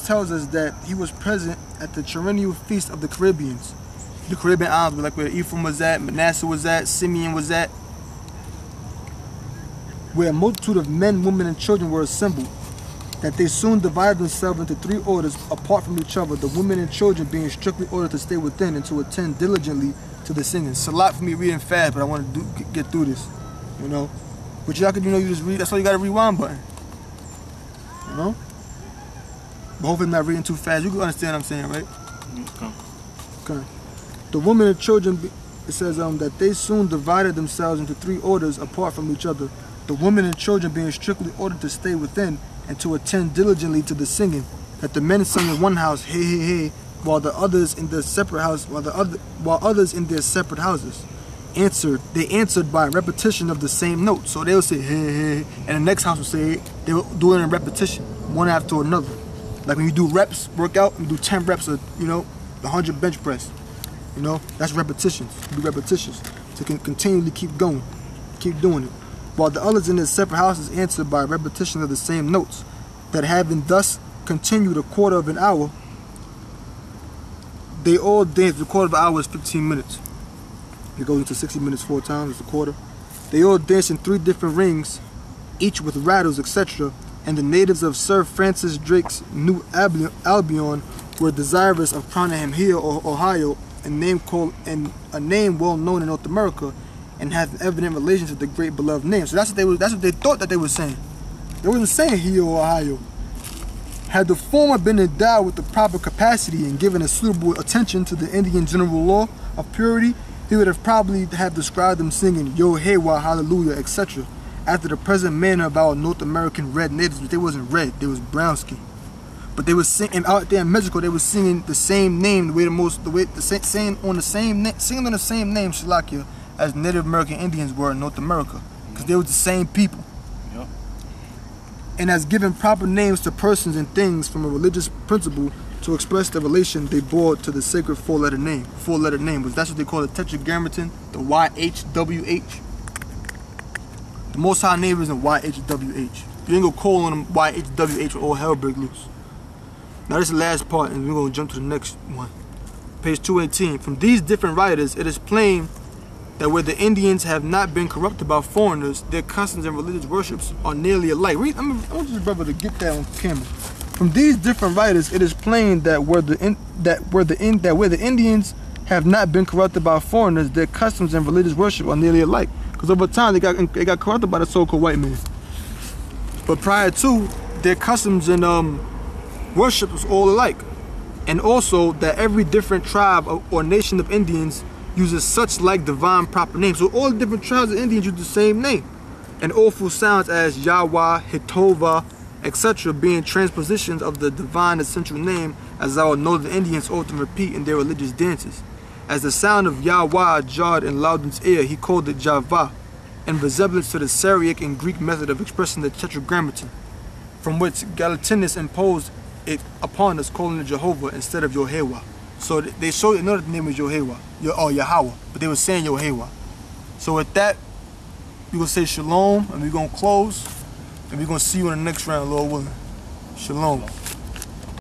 tells us that he was present at the perennial feast of the Caribbeans. The Caribbean islands were like where Ephraim was at, Manasseh was at, Simeon was at, where a multitude of men, women, and children were assembled, that they soon divided themselves into 3 orders apart from each other, the women and children being strictly ordered to stay within and to attend diligently to the singing. It's a lot for me reading fast, but I want to get through this, you know. But y'all could, you know, you just read, that's why you got a rewind button, you know. But hopefully I'm not reading too fast. You can understand what I'm saying, right? Okay. The women and children, it says that they soon divided themselves into 3 orders apart from each other, the women and children being strictly ordered to stay within and to attend diligently to the singing, that the men sung in one house, hey, hey, hey, while the others in their separate house, while others in their separate houses they answered by repetition of the same note. So they would say hey, hey, hey, and the next house would say hey. They would do it in repetition, one after another. Like when you do reps, workout, you do 10 reps of, you know, the 100 bench press. You know, that's repetitions. You do repetitions. So you can continually keep going, keep doing it. While the others in their separate houses answered by repetition of the same notes, that having thus continued a quarter of an hour, they all danced. The quarter of an hour is 15 minutes. It goes into 60 minutes 4 times, it's a quarter. They all danced in 3 different rings, each with rattles, etc. And the natives of Sir Francis Drake's New Albion were desirous of crowning him here, or Ohio, a name well known in North America, and has an evident relation to the great beloved name. So that's what they thought that they were saying. They wasn't saying here or Ohio. Had the former been endowed with the proper capacity and given a suitable attention to the Indian general law of purity, he would have probably have described them singing Yo Hewa, Hallelujah, etc. after the present manner of our North American red natives, but they wasn't red, they was brown skin. But they was singing out there in Mexico. They was singing the same name, singing on the same name, Shalakia, as Native American Indians were in North America, because they were the same people. Yep. And as giving proper names to persons and things from a religious principle to express the relation they bore to the sacred 4-letter name. 4-letter name, was that's what they call the Tetragrammaton, the YHWH. The Most High name isn't YHWH. You ain't gonna call on them YHWH or all hell break loose. Now this is the last part, and we're gonna jump to the next one. Page 218. From these different writers, it is plain that where the Indians have not been corrupted by foreigners, their customs and religious worships are nearly alike. I want this brother to get that on camera. From these different writers, it is plain that where the Indians have not been corrupted by foreigners, their customs and religious worship are nearly alike. Because over time they got corrupted by the so-called white man. But prior to, their customs and worship was all alike. And also that every different tribe or nation of Indians uses such like divine proper names. So all the different tribes of Indians use the same name. And awful sounds as Yahweh, Hitova, etc. being transpositions of the divine essential name, as our northern Indians often repeat in their religious dances. As the sound of Yahweh jarred in Loudon's ear, he called it Java, in resemblance to the Syriac and Greek method of expressing the Tetragrammaton, from which Galatinus imposed it upon us, calling it Jehovah instead of Yohewa. So they showed it, know that the name was Yohewa, or Yahweh, but they were saying Yohewa. So with that, we're going to say shalom, and we're going to close, and we're going to see you in the next round, Lord willing. Shalom.